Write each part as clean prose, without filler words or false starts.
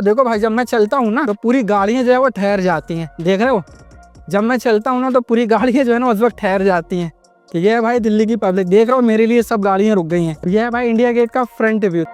देखो भाई, जब मैं चलता हूँ ना तो पूरी गाड़ियां जो है वो ठहर जाती हैं। देख रहे हो, जब मैं चलता हूँ ना तो पूरी गाड़ियां जो है ना उस वक्त ठहर जाती हैं। तो ये है भाई दिल्ली की पब्लिक। देख रहे हो, मेरे लिए सब गाड़ियां रुक गई हैं। ये है भाई इंडिया गेट का फ्रंट व्यू।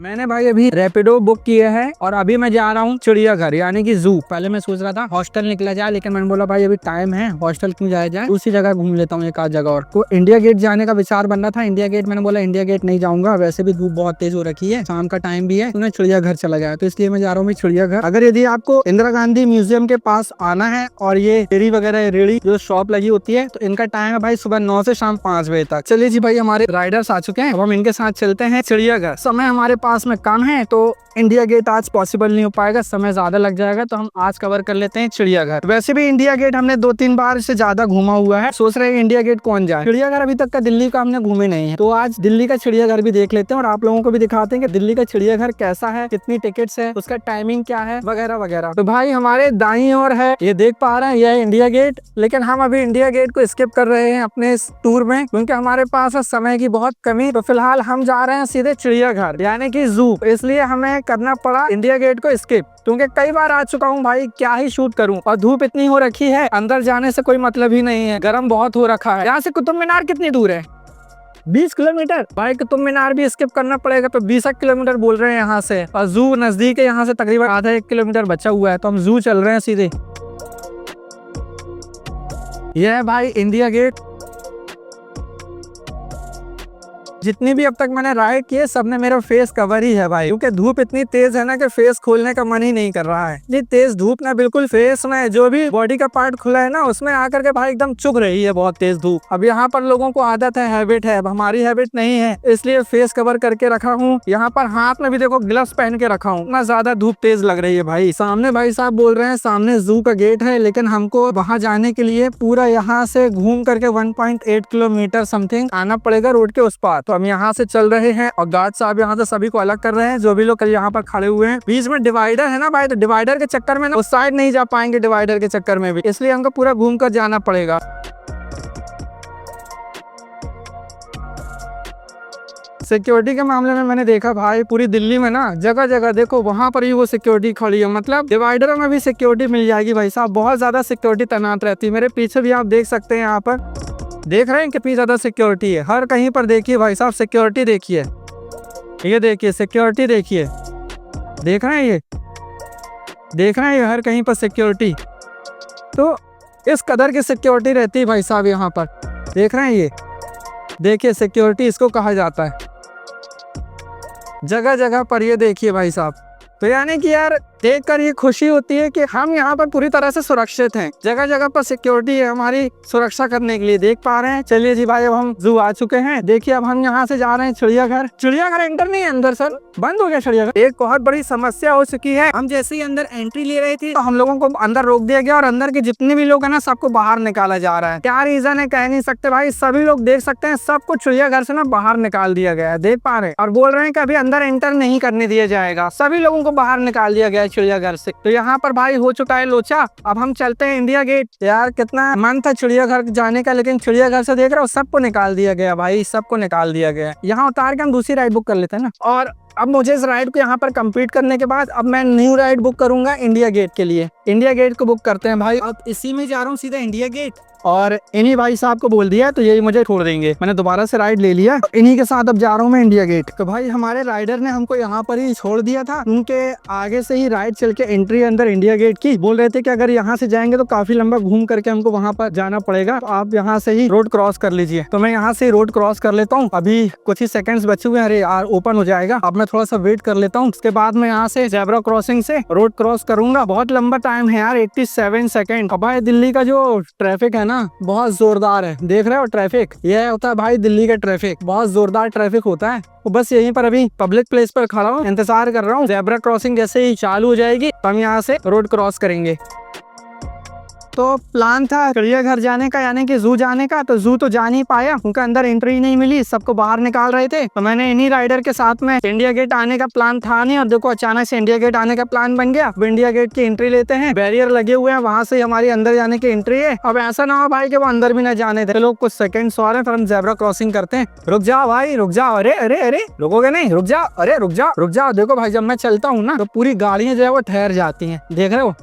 मैंने भाई अभी रैपिडो बुक किया है और अभी मैं जा रहा हूँ चिड़ियाघर यानी कि जू। पहले मैं सोच रहा था हॉस्टल निकला जाए, लेकिन मैंने बोला भाई अभी टाइम है, हॉस्टल क्यों जाया जाए, दूसरी जगह घूम लेता हूँ एक आध जगह और। तो इंडिया गेट जाने का विचार बन रहा था। इंडिया गेट मैंने बोला इंडिया गेट नहीं जाऊंगा, वैसे भी धूप बहुत तेज हो रखी है, शाम का टाइम भी है, तो चिड़ियाघर चला जाए। तो इसलिए मैं जा रहा हूँ चिड़ियाघर। अगर यदि आपको इंदिरा गांधी म्यूजियम के पास आना है और ये रेड़ी वगैरह रेड़ी जो शॉप लगी होती है, तो इनका टाइम है भाई सुबह 9 से शाम 5 बजे तक। चलिए जी भाई, हमारे राइडर्स आ चुके हैं, अब हम इनके साथ चलते हैं चिड़ियाघर। समय हमारे पास में कम है तो इंडिया गेट आज पॉसिबल नहीं हो पाएगा, समय ज्यादा लग जाएगा, तो हम आज कवर कर लेते हैं चिड़ियाघर। वैसे भी इंडिया गेट हमने 2-3 बार से ज्यादा घूमा हुआ है, सोच रहे हैं इंडिया गेट कौन जाए। चिड़ियाघर अभी तक का दिल्ली का हमने घूमे नहीं है, तो आज दिल्ली का चिड़ियाघर भी देख लेते हैं और आप लोगों को भी दिखाते हैं कि दिल्ली का चिड़ियाघर कैसा है, कितनी टिकट्स है, उसका टाइमिंग क्या है, वगैरह वगैरह। तो भाई हमारे दाईं ओर है, ये देख पा रहे हैं, यह है इंडिया गेट। लेकिन हम अभी इंडिया गेट को स्किप कर रहे हैं अपने इस टूर में, क्योंकि हमारे पास है समय की बहुत कमी। तो फिलहाल हम जा रहे हैं सीधे चिड़ियाघर यानी कि जू, इसलिए हमें करना पड़ा इंडिया गेट को स्किप, क्योंकि कई बार आ चुका हूँ भाई, क्या ही शूट करूँ। और धूप इतनी हो रखी है, अंदर जाने से कोई मतलब ही नहीं है, गर्म बहुत हो रखा है। यहाँ से कुतुब मीनार कितनी दूर है? 20 किलोमीटर। भाई कुतुब मीनार भी स्किप करना पड़ेगा, तो 20 किलोमीटर बोल रहे हैं यहाँ से। और जू नजदीक है, यहाँ से तकरीबन आधा 1 किलोमीटर बचा हुआ है, तो हम जू चल रहे हैं सीधे। यह है भाई इंडिया गेट। जितनी भी अब तक मैंने राइड किए सब ने मेरा फेस कवर ही है भाई, क्योंकि धूप इतनी तेज है ना कि फेस खोलने का मन ही नहीं कर रहा है। इतनी तेज धूप ना बिल्कुल फेस में जो भी बॉडी का पार्ट खुला है ना उसमें आकर के भाई एकदम चुभ रही है, बहुत तेज धूप। अब यहाँ पर लोगों को आदत है, हैबिट है, अब हमारी हैबिट नहीं है, इसलिए फेस कवर करके रखा हूँ। यहाँ पर हाथ में भी देखो ग्लव्स पहन के रखा हूँ, इतना ज्यादा धूप तेज लग रही है भाई। सामने भाई साहब बोल रहे हैं सामने जू का गेट है, लेकिन हमको वहाँ जाने के लिए पूरा यहाँ से घूम करके 1.8 किलोमीटर समथिंग आना पड़ेगा रोड के उस पार। तो हम यहाँ से चल रहे हैं और गार्ड साहब यहाँ से सभी को अलग कर रहे हैं, जो भी लोग कल यहाँ पर खड़े हुए हैं। बीच में डिवाइडर है ना भाई, तो डिवाइडर के चक्कर में ना उस साइड नहीं जा पाएंगे, डिवाइडर के चक्कर में भी, इसलिए हमको पूरा घूम कर जाना पड़ेगा। सिक्योरिटी के मामले में मैंने देखा भाई पूरी दिल्ली में ना जगह जगह देखो वहां पर ही वो सिक्योरिटी खड़ी है, मतलब डिवाइडरों में भी सिक्योरिटी मिल जाएगी भाई साहब, बहुत ज्यादा सिक्योरिटी तैनात रहती है। मेरे पीछे भी आप देख सकते हैं, यहाँ पर देख रहे हैं कितनी ज्यादा सिक्योरिटी है, हर कहीं पर देखिए भाई साहब सिक्योरिटी देखिए, ये देखिए सिक्योरिटी देखिए, देख रहे हैं ये, देख रहे हैं ये हर कहीं पर सिक्योरिटी। तो इस कदर की सिक्योरिटी रहती है भाई साहब यहाँ पर, देख रहे हैं ये, देखिए सिक्योरिटी इसको कहा जाता है, जगह जगह पर ये देखिए भाई साहब। तो यानी कि यार देखकर ये खुशी होती है कि हम यहाँ पर पूरी तरह से सुरक्षित हैं, जगह जगह पर सिक्योरिटी है हमारी सुरक्षा करने के लिए, देख पा रहे हैं। चलिए जी भाई, अब हम जू आ चुके हैं। देखिए अब हम यहाँ से जा रहे हैं चिड़ियाघर। चिड़ियाघर एंटर नहीं है अंदर सर, बंद हो गया चिड़ियाघर। एक बहुत बड़ी समस्या हो चुकी है, हम जैसे ही अंदर एंट्री ले रहे थे तो हम लोगों को अंदर रोक दिया गया और अंदर के जितने भी लोग है ना सबको बाहर निकाला जा रहा है। क्या रीजन है कह नहीं सकते भाई, सभी लोग देख सकते हैं, सबको चिड़ियाघर से ना बाहर निकाल दिया गया है, देख पा रहे हैं। और बोल रहे हैं कि अभी अंदर एंटर नहीं करने दिया जाएगा, सभी लोगों को बाहर निकाल दिया गया है चिड़ियाघर से। तो यहाँ पर भाई हो चुका है लोचा, अब हम चलते हैं इंडिया गेट। यार कितना मन था चिड़ियाघर जाने का, लेकिन चिड़ियाघर से देख रहे हो सबको निकाल दिया गया भाई, सबको निकाल दिया गया। यहाँ उतार के हम दूसरी राइड बुक कर लेते हैं ना। और अब मुझे इस राइड को यहाँ पर कंप्लीट करने के बाद अब मैं न्यू राइड बुक करूंगा इंडिया गेट के लिए। इंडिया गेट को बुक करते हैं भाई, अब इसी में जा रहा हूँ सीधा इंडिया गेट। और इन्हीं भाई साहब को बोल दिया तो यही मुझे छोड़ देंगे, मैंने दोबारा से राइड ले लिया, इन्हीं के साथ अब जा रहा हूँ मैं इंडिया गेट। तो भाई हमारे राइडर ने हमको यहाँ पर ही छोड़ दिया था, उनके आगे से ही राइड चल के एंट्री अंदर इंडिया गेट की। बोल रहे थे कि अगर यहाँ से जाएंगे तो काफी लंबा घूम करके हमको वहाँ पर जाना पड़ेगा, तो आप यहाँ से ही रोड क्रॉस कर लीजिए। तो मैं यहाँ से रोड क्रॉस कर लेता हूँ, अभी कुछ ही सेकंड्स बचे हुए हैं, अरे यार ओपन हो जाएगा। अब मैं थोड़ा सा वेट कर लेता हूँ, उसके बाद मैं यहाँ से ज़ेब्रा क्रॉसिंग से रोड क्रॉस करूंगा। बहुत लंबा टाइम है यार, 87 सेकेंड। भाई दिल्ली का जो ट्रैफिक है ना बहुत जोरदार है, देख रहे हो ट्रैफिक, यह होता है भाई दिल्ली का ट्रैफिक, बहुत जोरदार ट्रैफिक होता है। तो बस यहीं पर अभी पब्लिक प्लेस पर खड़ा हूँ, इंतजार कर रहा हूँ, ज़ेब्रा क्रॉसिंग जैसे ही चालू हो जाएगी तो हम यहाँ से रोड क्रॉस करेंगे। तो प्लान था चिड़ियाघर जाने का, यानी कि जू जाने का, तो जू तो जा नहीं पाया, उनका अंदर एंट्री नहीं मिली, सबको बाहर निकाल रहे थे। तो मैंने इन्हीं राइडर के साथ में इंडिया गेट आने का प्लान था नहीं, और देखो अचानक से इंडिया गेट आने का प्लान बन गया। अब इंडिया गेट की एंट्री लेते हैं, बैरियर लगे हुए हैं, वहां से हमारी अंदर जाने की एंट्री है। अब ऐसा ना हो भाई कि वो अंदर भी ना जाने दे। लोग कुछ सेकंड्स और हैं, फिर हम जेब्रा क्रॉसिंग करते हैं। रुक जाओ भाई, रुक जाओ, अरे अरे अरे, रुकोगे नहीं? रुक जाओ, अरे रुक जाओ, रुक जाओ। देखो भाई, जब मैं चलता हूँ ना तो पूरी गाड़ियां जो है वो ठहर जाती हैं, देख रहे हो?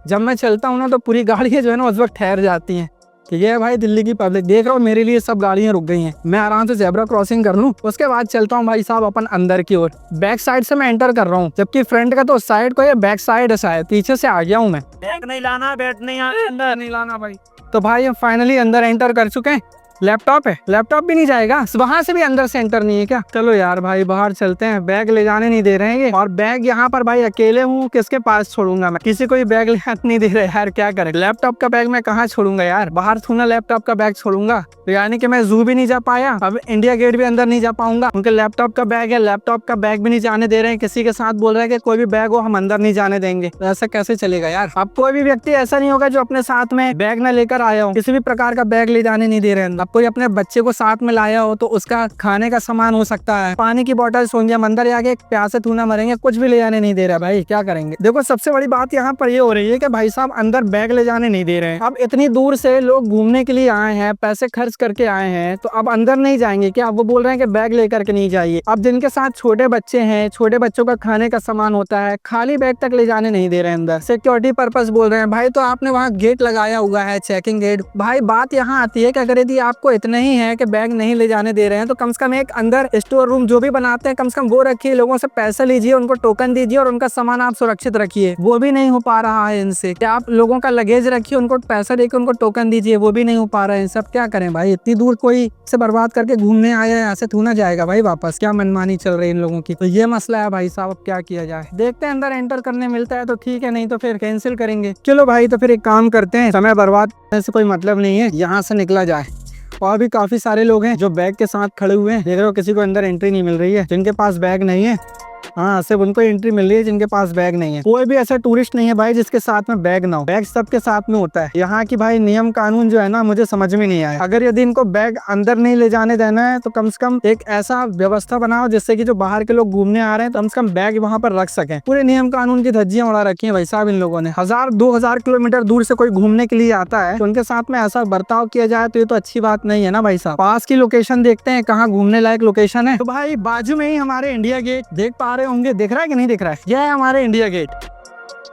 जब मैं चलता हूँ ना तो पूरी गाड़ियां जो है ना उस वक्त ठहर जाती हैं। ठीक है भाई, दिल्ली की पब्लिक देख रहा हूँ, मेरे लिए सब गाड़ियां रुक गई हैं। मैं आराम से जेब्रा क्रॉसिंग कर लूँ, उसके बाद चलता हूँ भाई साहब अपन अंदर की ओर। बैक साइड से मैं एंटर कर रहा हूँ, जबकि फ्रंट का तो उस साइड को, ये बैक साइड है शायद, पीछे से आ गया हूँ मैं। बैग नहीं लाना, बैट नहीं अंदर नहीं लाना भाई। तो भाई हम फाइनली अंदर एंटर कर चुके हैं। लैपटॉप है, लैपटॉप भी नहीं जाएगा, वहां से भी अंदर से एंटर नहीं है क्या? चलो यार भाई बाहर चलते हैं, बैग ले जाने नहीं दे रहे हैं ये। और बैग यहाँ पर भाई अकेले हूँ, किसके पास छोड़ूंगा मैं? किसी को भी बैग ले नहीं दे रहे यार, क्या करें? लैपटॉप का बैग मैं कहाँ छोड़ूंगा यार? बाहर थोड़ा लैपटॉप का बैग छोड़ूंगा? तो यानी कि मैं जू भी नहीं जा पाया, अब इंडिया गेट भी अंदर नहीं जा पाऊंगा। उनके लैपटॉप का बैग है, लैपटॉप का बैग भी नहीं जाने दे रहे हैं। किसी के साथ बोल रहे हैं कि कोई भी बैग हो हम अंदर नहीं जाने देंगे। तो ऐसा कैसे चलेगा यार? अब कोई भी व्यक्ति ऐसा नहीं होगा जो अपने साथ में बैग न लेकर आया हो, किसी भी प्रकार का बैग ले जाने नहीं दे रहे हैं। अब कोई अपने बच्चे को साथ में लाया हो तो उसका खाने का सामान हो सकता है, पानी की बोतल होंगे, हम अंदर आके प्यासे थूना मरेंगे, कुछ भी ले जाने नहीं दे रहा भाई, क्या करेंगे? देखो सबसे बड़ी बात यहाँ पर ये हो रही है कि भाई साहब अंदर बैग ले जाने नहीं दे रहे हैं। अब इतनी दूर से लोग घूमने के लिए आए हैं, पैसे खर्च करके आए हैं, तो अब अंदर नहीं जाएंगे क्या? अब वो बोल रहे हैं कि बैग लेकर के नहीं जाइए। अब जिनके साथ छोटे बच्चे हैं, छोटे बच्चों का खाने का सामान होता है, खाली बैग तक ले जाने नहीं दे रहे हैं अंदर, सिक्योरिटी पर्पस बोल रहे हैं। भाई तो आपने वहाँ गेट लगाया हुआ है, चेकिंग गेट। भाई बात यहाँ आती है कि अगर यदि आपको इतना ही है कि बैग नहीं ले जाने दे रहे हैं, तो कम से कम एक अंदर स्टोर रूम जो भी बनाते हैं कम से कम वो रखिए, लोगों से पैसे लीजिए, उनको टोकन दीजिए और उनका सामान आप सुरक्षित रखिए। वो भी नहीं हो पा रहा है इनसे। क्या आप लोगों का लगेज रखिए, उनको पैसा देकर उनको टोकन दीजिए, वो भी नहीं हो पा रहा है। सब क्या करें भाई? इतनी दूर कोई से बर्बाद करके घूमने आया है, ऐसे थोड़ा जाएगा भाई वापस? क्या मनमानी चल रही है इन लोगों की? तो ये मसला है भाई साहब, अब क्या किया जाए? देखते हैं, अंदर एंटर करने मिलता है तो ठीक है, नहीं तो फिर कैंसिल करेंगे। चलो भाई, तो फिर एक काम करते हैं, समय बर्बाद करने से कोई मतलब नहीं है, यहाँ से निकला जाए। और भी काफी सारे लोग हैं जो बैग के साथ खड़े हुए हैं, देख रहे हो, किसी को अंदर एंट्री नहीं मिल रही है। जिनके पास बैग नहीं है, हाँ, सिर्फ उनको एंट्री मिल रही है जिनके पास बैग नहीं है। कोई भी ऐसा टूरिस्ट नहीं है भाई जिसके साथ में बैग ना हो, बैग सबके साथ में होता है। यहाँ की भाई नियम कानून जो है ना, मुझे समझ में नहीं आया। अगर यदि इनको बैग अंदर नहीं ले जाने देना है तो कम से कम एक ऐसा व्यवस्था बनाओ जिससे कि जो बाहर के लोग घूमने आ रहे हैं कम से कम बैग वहाँ पर रख सके। पूरे नियम कानून की धज्जियां उड़ा रखी है भाई साहब इन लोगों ने। 1000-2000 किलोमीटर दूर से कोई घूमने के लिए आता है तो उनके साथ में ऐसा बर्ताव किया जाए तो ये तो अच्छी बात नहीं है ना भाई साहब। पास की लोकेशन देखते हैं, कहाँ घूमने लायक लोकेशन है। तो भाई बाजू में ही हमारे इंडिया गेट देख पा रहे होंगे, दिख रहा है कि नहीं दिख रहा है? यह है हमारे इंडिया गेट।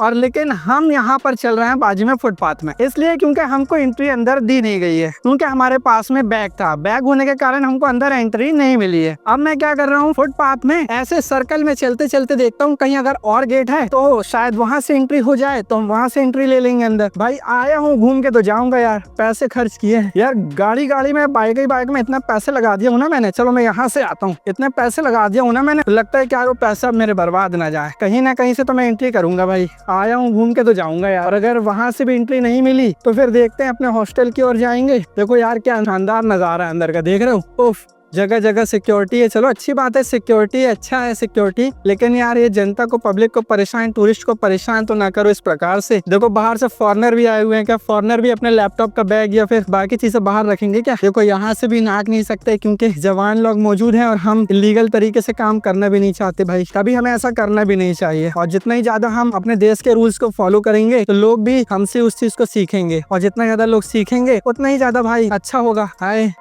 और लेकिन हम यहाँ पर चल रहे हैं बाजू में फुटपाथ में, इसलिए क्योंकि हमको एंट्री अंदर दी नहीं गई है, क्योंकि हमारे पास में बैग था। बैग होने के कारण हमको अंदर एंट्री नहीं मिली है। अब मैं क्या कर रहा हूँ, फुटपाथ में ऐसे सर्कल में चलते चलते देखता हूँ कहीं अगर और गेट है तो शायद वहां से एंट्री हो जाए, तो हम वहां से एंट्री ले लेंगे अंदर। भाई आया हूँ घूम के तो जाऊंगा यार, पैसे खर्च किए यार, गाड़ी में बाइक में इतना पैसे लगा दिया हूँ ना मैंने। चलो मैं यहाँ से आता हूँ, इतने पैसे लगा दिया हूँ ना मैंने, लगता है क्या वो पैसा मेरे बर्बाद ना जाए। कहीं ना कहीं से तो मैं एंट्री करूंगा भाई, आया हूँ घूम के तो जाऊंगा यार। और अगर वहां से भी एंट्री नहीं मिली तो फिर देखते हैं अपने हॉस्टल की ओर जाएंगे। देखो यार क्या शानदार नजारा है अंदर का, देख रहे हो? उफ, जगह जगह सिक्योरिटी है। चलो अच्छी बात है, सिक्योरिटी है, अच्छा है सिक्योरिटी, लेकिन यार ये जनता को, पब्लिक को परेशान, टूरिस्ट को परेशान तो ना करो इस प्रकार से। देखो बाहर से फॉरेनर भी आए हुए हैं, क्या फॉरेनर भी अपने लैपटॉप का बैग या फिर बाकी चीजें बाहर रखेंगे क्या? देखो यहाँ से भी नाक नहीं सकते क्योंकि जवान लोग मौजूद हैं और हम इलीगल तरीके से काम करना भी नहीं चाहते भाई, तभी हमें ऐसा करना भी नहीं चाहिए। और जितना ही ज्यादा हम अपने देश के रूल्स को फॉलो करेंगे तो लोग भी हमसे उस चीज को सीखेंगे, और जितना ज्यादा लोग सीखेंगे उतना ही ज्यादा भाई अच्छा होगा। हाय,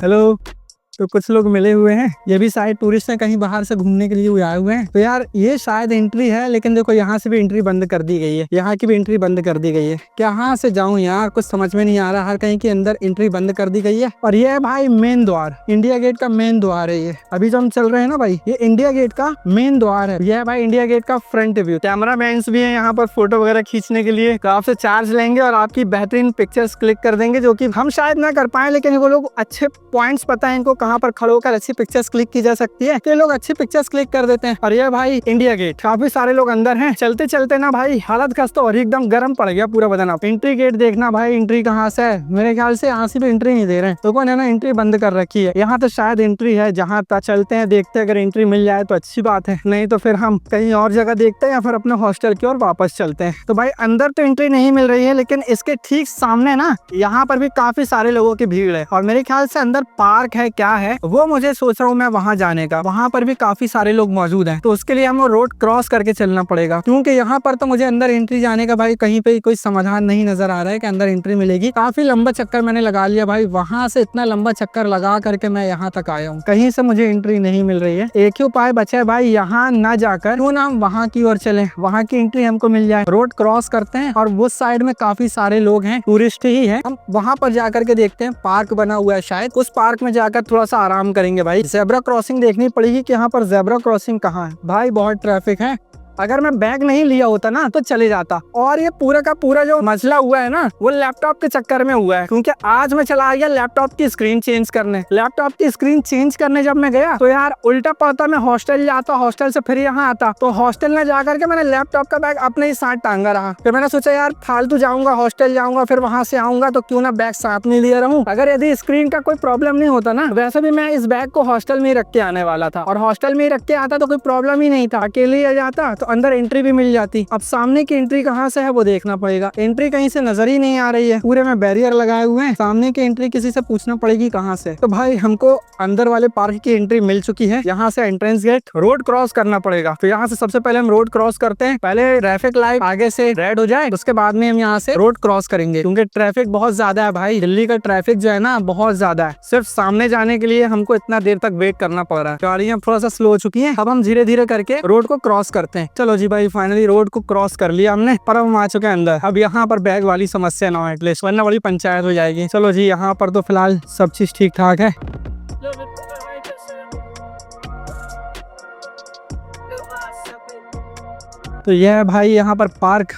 हेलो। तो कुछ लोग मिले हुए हैं, ये भी शायद टूरिस्ट हैं, कहीं बाहर से घूमने के लिए आए हुए हैं। तो यार ये शायद एंट्री है, लेकिन देखो यहाँ से भी एंट्री बंद कर दी गई है, यहाँ की भी एंट्री बंद कर दी गई है। कहाँ से जाऊँ यार, कुछ समझ में नहीं आ रहा। हर कहीं के अंदर एंट्री बंद कर दी गई है। और ये है भाई मेन द्वार, इंडिया गेट का मेन द्वार है ये। अभी जो हम चल रहे हैं ना भाई, ये इंडिया गेट का मेन द्वार है। यह है भाई इंडिया गेट का फ्रंट व्यू। कैमरा मैन भी है यहाँ पर फोटो वगैरह खींचने के लिए, तो आपसे चार्ज लेंगे और आपकी बेहतरीन पिक्चर्स क्लिक कर देंगे, जो कि हम शायद ना कर पाए, लेकिन वो लोग अच्छे पॉइंट्स पता है इनको कहाँ पर खड़े होकर अच्छी पिक्चर्स क्लिक की जा सकती है, तो ये लोग अच्छी पिक्चर्स क्लिक कर देते हैं। और ये भाई इंडिया गेट, काफी सारे लोग अंदर हैं। चलते चलते ना भाई हालत खस्ता और एकदम गर्म पड़ गया पूरा बदन। आप एंट्री गेट देखना भाई, एंट्री कहाँ से है, मेरे ख्याल से यहाँ से भी एंट्री नहीं दे रहे हैं, तो कौन है ना एंट्री बंद कर रखी है। यहाँ तो शायद एंट्री है, जहाँ तक चलते हैं देखते हैं, अगर एंट्री मिल जाए तो अच्छी बात है, नहीं तो फिर हम कहीं और जगह देखते हैं या फिर अपने हॉस्टल की ओर वापस चलते हैं। तो भाई अंदर तो एंट्री नहीं मिल रही है, लेकिन इसके ठीक सामने ना यहाँ पर भी काफी सारे लोगों की भीड़ है और मेरे ख्याल से अंदर पार्क है, क्या है वो मुझे सोच रहा हूँ मैं वहाँ जाने का। वहाँ पर भी काफी सारे लोग मौजूद हैं, तो उसके लिए हमें रोड क्रॉस करके चलना पड़ेगा, क्योंकि यहाँ पर तो मुझे अंदर एंट्री जाने का भाई कहीं पे कोई समाधान नहीं नजर आ रहा है कि अंदर एंट्री मिलेगी। काफी लंबा चक्कर मैंने लगा लिया भाई, वहां से इतना लंबा चक्कर लगा करके मैं यहाँ तक आया हूँ, कहीं से मुझे एंट्री नहीं मिल रही है। एक ही उपाय बचा है भाई, यहाँ ना जाकर क्यों ना हम वहाँ की ओर चले, वहाँ की एंट्री हमको मिल जाए। रोड क्रॉस करते हैं और उस साइड में काफी सारे लोग हैं, टूरिस्ट ही है, हम वहाँ पर जाकर के देखते हैं। पार्क बना हुआ है शायद, उस पार्क में जाकर थोड़ा सा आराम करेंगे भाई। ज़ेब्रा क्रॉसिंग देखनी पड़ेगी कि यहाँ पर ज़ेब्रा क्रॉसिंग कहाँ है। भाई बहुत ट्रैफिक है, अगर मैं बैग नहीं लिया होता ना तो चले जाता। और ये पूरा का पूरा जो मसला हुआ है ना वो लैपटॉप के चक्कर में हुआ है, क्योंकि आज मैं चला गया लैपटॉप की स्क्रीन चेंज करने। लैपटॉप की स्क्रीन चेंज करने जब मैं गया तो यार उल्टा पड़ता, मैं हॉस्टल जाता, हॉस्टल से फिर यहाँ आता, तो हॉस्टल में जाकर के मैंने लैपटॉप का बैग अपने ही साथ टांगा रहा। फिर मैंने सोचा यार फालतू जाऊंगा, हॉस्टल जाऊंगा, फिर वहां से आऊंगा तो क्यों ना बैग साथ में लिए रहूं। अगर यदि स्क्रीन का कोई प्रॉब्लम नहीं होता ना, वैसे भी मैं इस बैग को हॉस्टल में ही रख के आने वाला था, और हॉस्टल में ही रख के आता तो कोई प्रॉब्लम ही नहीं था, अकेले आ जाता तो अंदर एंट्री भी जाती। अब सामने की एंट्री कहाँ से है वो देखना पड़ेगा, एंट्री कहीं से नजर ही नहीं आ रही है, पूरे में बैरियर लगाए हुए हैं। सामने की एंट्री किसी से पूछना पड़ेगी कहाँ से। तो भाई हमको अंदर वाले पार्क की एंट्री मिल चुकी है, यहाँ से एंट्रेंस गेट, रोड क्रॉस करना पड़ेगा। तो यहाँ से सबसे पहले हम रोड क्रॉस करते हैं, पहले ट्रैफिक लाइट आगे से रेड हो जाए उसके बाद में हम यहाँ से रोड क्रॉस करेंगे, क्योंकि ट्रैफिक बहुत ज्यादा है भाई। दिल्ली का ट्रैफिक जो है ना बहुत ज्यादा है, सिर्फ सामने जाने के लिए हमको इतना देर तक वेट करना पड़ रहा है। गाड़ियाँ थोड़ा सा स्लो हो चुकी है, अब हम धीरे धीरे करके रोड को क्रॉस करते हैं। चलो जी भाई फाइनली रोड को क्रॉस कर लिया हमने, पर हम आ चुके हैं अंदर। अब यहाँ पर बैग वाली समस्या ना हो एटलीस्ट, वरना बड़ी पंचायत हो जाएगी। चलो जी यहाँ पर तो फिलहाल सब चीज ठीक ठाक है। तो यह है भाई यहाँ पर पार्क,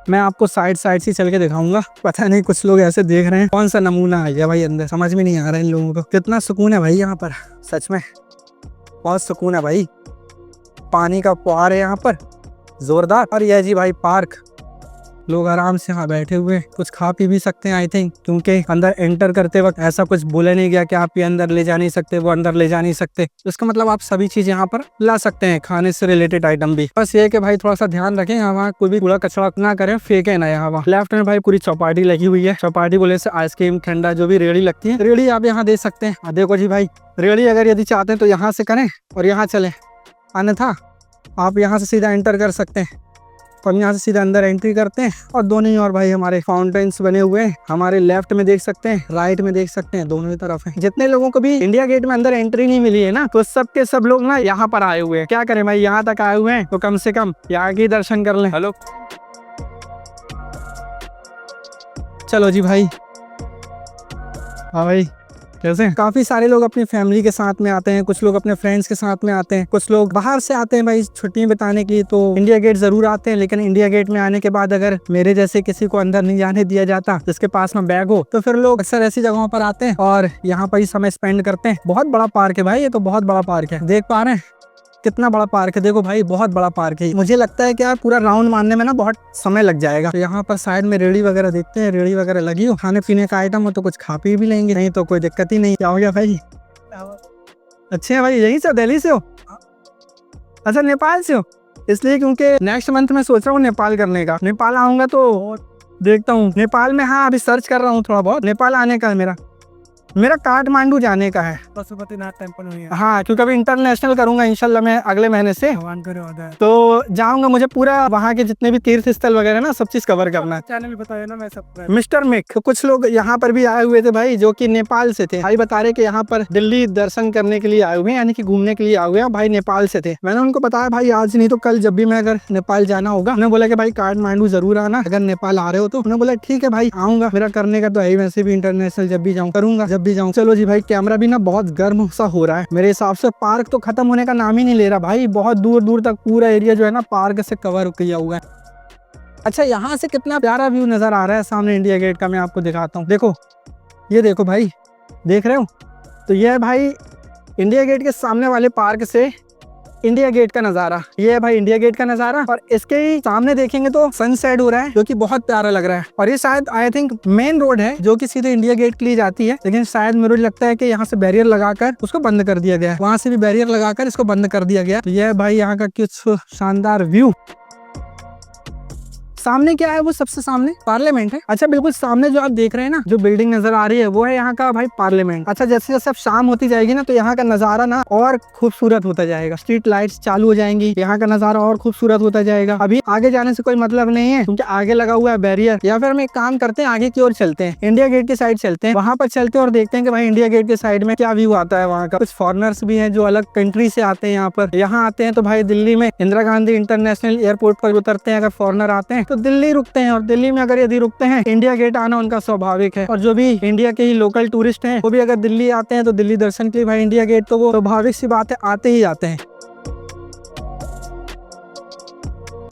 मैं आपको साइड साइड से चल के दिखाऊंगा। पता नहीं कुछ लोग ऐसे देख रहे हैं कौन सा नमूना आ गया भाई अंदर, समझ में नहीं आ रहा है इन लोगों को। कितना सुकून है भाई यहाँ पर, सच में बहुत सुकून है भाई। पानी का फुहार है यहाँ पर जोरदार। और यह जी भाई पार्क, लोग आराम से यहाँ बैठे हुए कुछ खा पी भी सकते हैं आई थिंक, क्योंकि अंदर एंटर करते वक्त ऐसा कुछ बोला नहीं गया कि आप ये अंदर ले जा नहीं सकते, वो अंदर ले जा नहीं सकते। इसका मतलब आप सभी चीज यहाँ पर ला सकते हैं, खाने से रिलेटेड आइटम भी। बस ये है कि भाई थोड़ा सा ध्यान रखें, यहाँ कोई भी कूड़ा कचरा ना करें, फेंके ना यहाँ। लेफ्ट में भाई पूरी चौपाटी लगी हुई है, चौपाटी बोले से आइसक्रीम ठंडा जो भी रेड़ी लगती है, रेड़ी आप यहाँ दे सकते हैं। देखो जी भाई रेड़ी अगर यदि चाहते हैं तो यहाँ से करें और यहाँ चले, अन्यथा आप यहाँ से सीधा एंटर कर सकते हैं। तो हम यहाँ से सीधा अंदर एंट्री करते हैं और दोनों ही और भाई हमारे फाउंटेन्स बने हुए हैं, हमारे लेफ्ट में देख सकते हैं, राइट में देख सकते हैं, दोनों ही तरफ है। जितने लोगों को भी इंडिया गेट में अंदर एंट्री नहीं मिली है ना, तो सब के सब लोग ना यहाँ पर आए हुए हैं। क्या करें भाई, यहाँ तक आए हुए हैं तो कम से कम यहाँ के दर्शन कर लें। हेलो चलो जी भाई, हाँ भाई कैसे। काफी सारे लोग अपनी फैमिली के साथ में आते हैं, कुछ लोग अपने फ्रेंड्स के साथ में आते हैं, कुछ लोग बाहर से आते हैं भाई छुट्टियां बिताने के लिए, तो इंडिया गेट जरूर आते हैं। लेकिन इंडिया गेट में आने के बाद अगर मेरे जैसे किसी को अंदर नहीं जाने दिया जाता, जिसके पास में बैग हो, तो फिर लोग अक्सर ऐसी जगहों पर आते हैं और यहाँ पर ही समय स्पेंड करते हैं। बहुत बड़ा पार्क है भाई, ये तो बहुत बड़ा पार्क है, देख पा रहे हैं कितना बड़ा पार्क है। देखो भाई बहुत बड़ा पार्क है, मुझे लगता है कि यार पूरा राउंड मारने में ना बहुत समय लग जाएगा। तो यहाँ पर साइड में रेड़ी वगैरह देखते हैं, रेड़ी वगैरह लगी हो, खाने पीने का आइटम हो तो कुछ खा पी भी लेंगे, नहीं तो कोई दिक्कत ही नहीं। क्या हो गया भाई, अच्छे हैं भाई, यहीं से दिल्ली से हो? अच्छा नेपाल से हो, इसलिए क्योंकि नेक्स्ट मंथ में सोच रहा हूँ नेपाल करने का। नेपाल आऊंगा तो देखता हूँ नेपाल में, हाँ अभी सर्च कर रहा हूँ थोड़ा बहुत। नेपाल आने का है मेरा काठमांडू जाने का है, पशुपतिनाथ टेम्पल हुई है। हाँ क्योंकि अभी इंटरनेशनल करूंगा इंशाल्लाह मैं अगले महीने से, तो जाऊंगा। मुझे पूरा वहाँ के जितने भी तीर्थ स्थल वगैरह ना सब चीज कवर करना है। चैनल बताया ना मैं सब। मिस्टर मिक, तो कुछ लोग यहाँ पर भी आए हुए थे भाई जो कि नेपाल से थे। भाई बता रहे कि यहाँ पर दिल्ली दर्शन करने के लिए आए हुए हैं, यानी कि घूमने के लिए आए हुए हैं। भाई नेपाल से थे, मैंने उनको बताया भाई आज नहीं तो कल जब भी मैं अगर नेपाल जाना होगा, उन्होंने बोला कि भाई काठमांडू जरूर आना अगर नेपाल आ रहे हो तो। उन्होंने बोला ठीक है भाई आऊंगा, मेरा करने का तो है वैसे भी इंटरनेशनल, जब भी जाऊँ करूंगा जब भी जाऊँ। चलो जी भाई कैमरा भी ना बहुत गर्म सा हो रहा है मेरे हिसाब से। पार्क तो खत्म होने का नाम ही नहीं ले रहा भाई, बहुत दूर दूर तक पूरा एरिया जो है ना पार्क से कवर किया हुआ है। अच्छा यहाँ से कितना प्यारा व्यू नजर आ रहा है सामने इंडिया गेट का, मैं आपको दिखाता हूँ। देखो ये देखो भाई, देख रहे हो। तो ये है भाई इंडिया गेट के सामने वाले पार्क से इंडिया गेट का नज़ारा। ये है भाई इंडिया गेट का नज़ारा, और इसके ही सामने देखेंगे तो सनसेट हो रहा है जो कि बहुत प्यारा लग रहा है। और ये शायद आई थिंक मेन रोड है जो कि सीधे इंडिया गेट के लिए जाती है, लेकिन शायद मुझे लगता है कि यहाँ से बैरियर लगाकर उसको बंद कर दिया गया है, वहां से भी बैरियर लगाकर इसको बंद कर दिया गया। तो ये है भाई यहाँ का कुछ शानदार व्यू। सामने क्या है, वो सबसे सामने पार्लियामेंट है। अच्छा बिल्कुल सामने जो आप देख रहे हैं ना, जो बिल्डिंग नजर आ रही है वो है यहाँ का भाई पार्लियामेंट। अच्छा जैसे जैसे अब शाम होती जाएगी ना, तो यहाँ का नजारा ना और खूबसूरत होता जाएगा। स्ट्रीट लाइट्स चालू हो जाएंगी, यहाँ का नजारा और खूबसूरत होता जाएगा। अभी आगे जाने से कोई मतलब नहीं है क्योंकि आगे लगा हुआ है बैरियर। या फिर हम एक काम करते हैं, आगे की ओर चलते हैं, इंडिया गेट की साइड चलते हैं, वहां पर चलते हैं और देखते हैं कि भाई इंडिया गेट के साइड में क्या व्यू आता है। वहाँ का कुछ फॉरनर्स भी हैं जो अलग कंट्री से आते हैं यहाँ पर। यहाँ आते हैं तो भाई दिल्ली में इंदिरा गांधी इंटरनेशनल एयरपोर्ट पर उतरते हैं। अगर फॉरनर आते हैं तो दिल्ली रुकते हैं, और दिल्ली में अगर यदि रुकते हैं, इंडिया गेट आना उनका स्वाभाविक है। और जो भी इंडिया के ही लोकल टूरिस्ट हैं वो भी अगर दिल्ली आते हैं तो दिल्ली दर्शन के लिए भाई इंडिया गेट तो वो स्वाभाविक सी बात है, आते ही आते हैं।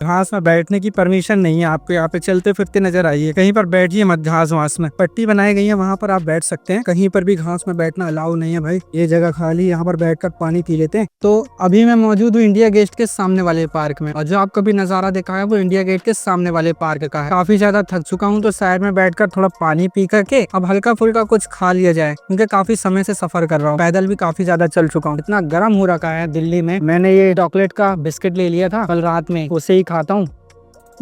घास में बैठने की परमिशन नहीं है आपको, यहाँ पे चलते फिरते नजर आइए, कहीं पर बैठिए मत घास वास में। पट्टी बनाई गई है, वहाँ पर आप बैठ सकते हैं, कहीं पर भी घास में बैठना अलाउ नहीं है भाई। ये जगह खाली, यहाँ पर बैठकर पानी पी लेते हैं। तो अभी मैं मौजूद हूँ इंडिया गेट के सामने वाले पार्क में, और जो आपको भी नजारा दिखा है वो इंडिया गेट के सामने वाले पार्क का है। काफी ज्यादा थक चुका हूँ, तो साइड में बैठकर थोड़ा पानी पी करके अब हल्का फुल्का कुछ खा लिया जाए, क्योंकि काफी समय से सफर कर रहा हूँ, पैदल भी काफी ज्यादा चल चुका हूँ। इतना गर्म हो रखा है दिल्ली में। मैंने ये चॉकलेट का बिस्किट ले लिया था कल रात में, उसे ही खाता हूँ।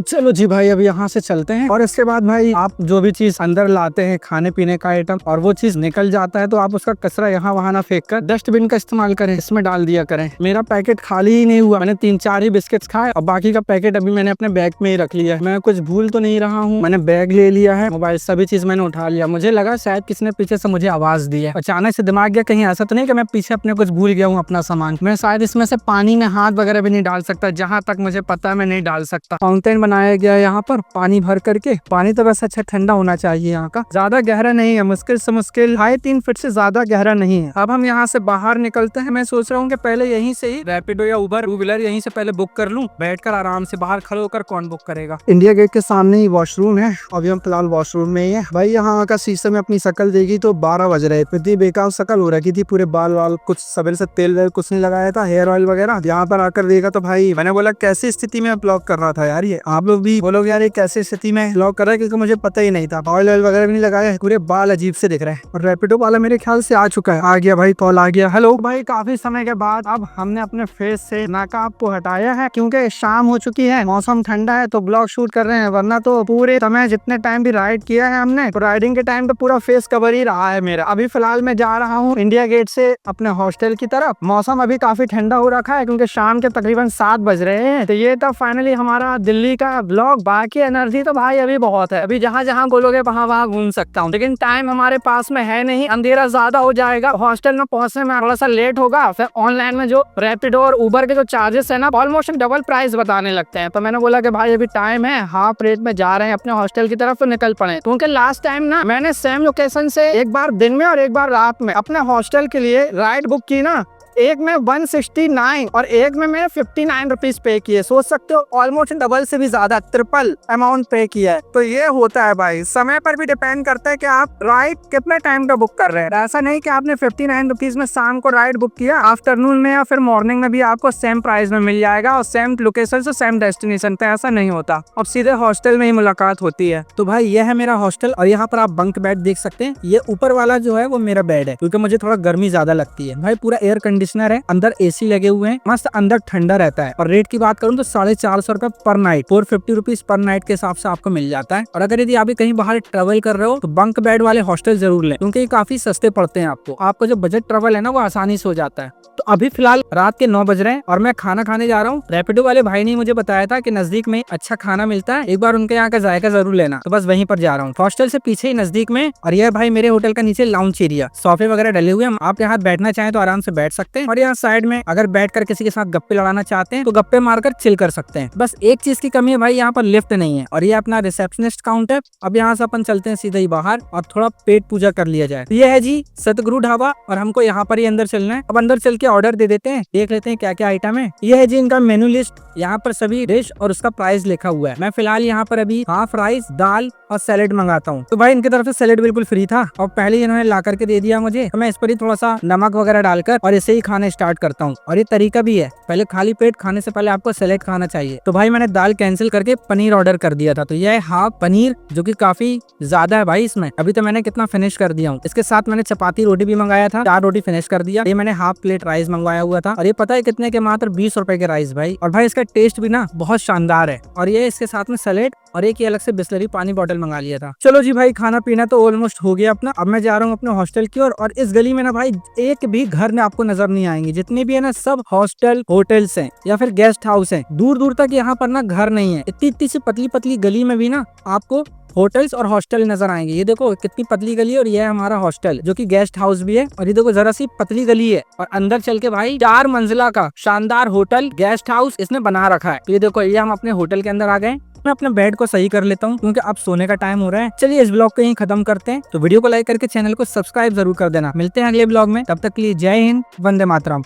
चलो जी भाई अब यहाँ से चलते हैं, और इसके बाद भाई आप जो भी चीज अंदर लाते हैं खाने पीने का आइटम, और वो चीज निकल जाता है, तो आप उसका कचरा यहाँ वहाँ ना फेंक कर डस्टबिन का इस्तेमाल करें, इसमें डाल दिया करें। मेरा पैकेट खाली ही नहीं हुआ, मैंने 3-4 ही बिस्किट्स खाए, और बाकी का पैकेट अभी मैंने अपने बैग में ही रख लिया है। मैं कुछ भूल तो नहीं रहा हूँ, मैंने बैग ले लिया है, मोबाइल सभी चीज मैंने उठा लिया। मुझे लगा शायद किसी ने पीछे से मुझे आवाज दी है, अचानक से दिमाग गया कहीं ऐसा तो नहीं कि मैं पीछे अपने कुछ भूल गया हूँ अपना सामान। मैं शायद इसमें से पानी में हाथ वगैरह भी नहीं डाल सकता, जहाँ तक मुझे पता है मैं नहीं डाल सकता। फाउंटेन बनाया गया है यहाँ पर पानी भर करके। पानी तो बस अच्छा ठंडा होना चाहिए, यहाँ का ज्यादा गहरा नहीं है, मुश्किल से मुश्किल 2.5-3 फीट से ज्यादा गहरा नहीं है। अब हम यहाँ से बाहर निकलते हैं। मैं सोच रहा हूँ कि पहले यहीं से ही रैपिडो या उबर 2 व्हीलर यहीं से पहले बुक कर लूँ, बैठकर आराम से। बाहर खड़े होकर कौन बुक करेगा। इंडिया गेट के सामने ही वॉशरूम है, अभी हम फिलहाल वॉशरूम में ही है। भाई यहाँ का शीशे में अपनी शक्ल देगी तो 12 बज रहे, इतनी बेकार शक्ल हो रखी थी, पूरे बाल वाल कुछ सवेरे से तेल कुछ नहीं लगाया था, हेयर ऑयल वगैरह। यहाँ पर आकर देखा तो भाई मैंने बोला कैसी स्थिति में ब्लॉग कर रहा था यार ये। आप लोग भी बोलोगे यार कैसे स्थिति में ब्लॉग कर रहा है, क्योंकि मुझे पता ही नहीं था, ऑयल वगैरह भी नहीं लगाया है, पूरे बाल अजीब से दिख रहे हैं। और रैपिडो वाला मेरे ख्याल से आ चुका है, आ गया भाई, कॉल आ गया। हेलो भाई, काफी समय के बाद अब हमने अपने फेस से नकाब को हटाया है, क्योंकि शाम हो चुकी है, मौसम ठंडा है, तो ब्लॉग शूट कर रहे हैं। वरना तो पूरे समय जितने टाइम भी राइड किया है हमने, तो राइडिंग के टाइम तो पूरा फेस कवर ही रहा है मेरा। अभी फिलहाल मैं जा रहा हूँ इंडिया गेट से अपने हॉस्टल की तरफ। मौसम अभी काफी ठंडा हो रखा है, क्योंकि शाम के तकरीबन 7 बज रहे हैं। तो ये था फाइनली हमारा दिल्ली का ब्लॉग। बाकी एनर्जी तो भाई अभी बहुत है, अभी जहाँ जहाँ बोलोगे वहाँ वहाँ घूम सकता हूँ, लेकिन टाइम हमारे पास में है नहीं, अंधेरा ज्यादा हो जाएगा, हॉस्टल में पहुंचने में थोड़ा सा लेट होगा। फिर ऑनलाइन में जो रैपिडो और उबर के जो चार्जेस है ना, ऑलमोस्ट डबल प्राइस बताने लगते हैं। तो मैंने बोला कि भाई अभी टाइम है, हाफ रेट में जा रहे हैं अपने हॉस्टल की तरफ, तो निकल पड़े। क्योंकि लास्ट टाइम ना मैंने सेम लोकेशन से एक बार दिन में और एक बार रात में अपने हॉस्टल के लिए राइड बुक की ना, एक में 169 और एक में मैंने 59 रुपीज पे किए। सोच सकते हो ऑलमोस्ट डबल से भी ज्यादा, ट्रिपल अमाउंट पे किया है। तो ये होता है भाई, समय पर भी डिपेंड करता है कि आप राइड कितने टाइम का बुक कर रहे हैं। ऐसा नहीं कि आपने 59 रुपीज में शाम को राइड बुक किया, आफ्टरनून में या फिर मॉर्निंग में भी आपको सेम प्राइस में मिल जाएगा और सेम लोकेशन से सेम डेस्टिनेशन पे। ऐसा नहीं होता, अब सीधे हॉस्टल में ही मुलाकात होती है। तो भाई ये है मेरा हॉस्टल, और यहाँ पर आप बंक बेड देख सकते हैं। ये ऊपर वाला जो है वो मेरा बेड है, क्योंकि मुझे थोड़ा गर्मी ज्यादा लगती है। भाई पूरा एयर कंडीशनर है, अंदर एसी लगे हुए हैं, मस्त अंदर ठंडा रहता है। और रेट की बात करूं तो 450 रुपए पर नाइट, 450 रुपीज पर नाइट के हिसाब से आपको मिल जाता है। और अगर यदि आप कहीं बाहर ट्रेवल कर रहे हो तो बंक बेड वाले हॉस्टल जरूर लें, क्योंकि ये काफी सस्ते पड़ते हैं आपको। आपको जो बजट ट्रेवल है ना वो आसानी से हो जाता है। तो अभी फिलहाल रात के 9 बज रहे हैं और मैं खाना खाने जा रहा हूँ। रैपिडो वाले भाई ने मुझे बताया था कि नजदीक में अच्छा खाना मिलता है, एक बार उनके यहाँ का जायका जरूर लेना। तो बस वहीं पर जा रहा हूँ, हॉस्टल से पीछे ही नजदीक में। और यह भाई मेरे होटल का नीचे लाउंज एरिया, सोफे वगैरह डले हुए हैं, आप यहाँ बैठना चाहें तो आराम से बैठ सकते हैं। सकते हैं। और यहाँ साइड में अगर बैठकर किसी के साथ गप्पे लड़ाना चाहते हैं तो गप्पे मारकर चिल कर सकते हैं। बस एक चीज की कमी है भाई, यहाँ पर लिफ्ट नहीं है। और ये अपना रिसेप्शनिस्ट काउंटर। अब यहाँ से अपन चलते हैं सीधे ही बाहर और थोड़ा पेट पूजा कर लिया जाए। तो ये है जी सतगुरु ढाबा और हमको यहाँ पर ही अंदर चलना है। अब अंदर चल के ऑर्डर दे देते हैं, देख लेते हैं क्या क्या आइटम है। ये है जी इनका मेनू लिस्ट, यहाँ पर सभी डिश और उसका प्राइस लिखा हुआ है। मैं फिलहाल यहाँ पर अभी हाफ राइस, दाल और सैलेड मंगाता हूँ। तो भाई इनकी तरफ से सैलेड बिल्कुल फ्री था और पहले ही इन्होंने ला करके दे दिया मुझे। तो मैं इस पर ही थोड़ा सा नमक वगैरह डालकर और इसे ही खाना स्टार्ट करता हूँ। और ये तरीका भी है, पहले खाली पेट खाने से पहले आपको सैलेड खाना चाहिए। तो भाई मैंने दाल कैंसिल करके पनीर ऑर्डर कर दिया था। तो यह है हाफ पनीर, जो कि काफी ज्यादा है भाई इसमें। अभी तो मैंने कितना फिनिश कर दिया हूँ। इसके साथ मैंने चपाती रोटी भी मंगाया था, 4 रोटी फिनिश कर दिया। ये मैंने हाफ प्लेट राइस मंगवाया हुआ था और ये पता है कितने के, मात्र 20 रुपए के राइस भाई। और भाई इसका टेस्ट भी ना बहुत शानदार है। और ये इसके साथ में सैलेड और एक ही अलग से बिस्लरी पानी बोतल मंगा लिया था। चलो जी भाई, खाना पीना तो ऑलमोस्ट हो गया अपना। अब मैं जा रहा हूँ अपने हॉस्टल की ओर। और इस गली में ना भाई एक भी घर में आपको नजर नहीं आएंगे। जितने भी है ना सब हॉस्टल, होटल्स हैं या फिर गेस्ट हाउस हैं। दूर दूर तक यहाँ पर ना घर नहीं है। इतनी इतनी सी पतली पतली गली में भी ना आपको होटल्स और हॉस्टल नजर आएंगे। ये देखो कितनी पतली गली है और ये है हमारा हॉस्टल, जो कि गेस्ट हाउस भी है। और ये देखो जरा सी पतली गली है और अंदर चल के भाई 4 मंजिला का शानदार होटल, गेस्ट हाउस इसने बना रखा है। तो ये देखो, ये हम अपने होटल के अंदर आ गए। मैं अपने बेड को सही कर लेता हूँ क्योंकि अब सोने का टाइम हो रहा है। चलिए इस ब्लॉग को यहीं खत्म करते हैं। तो वीडियो को लाइक करके चैनल को सब्सक्राइब जरूर कर देना। मिलते हैं अगले ब्लॉग में, तब तक के लिए जय हिंद, वंदे मातरम।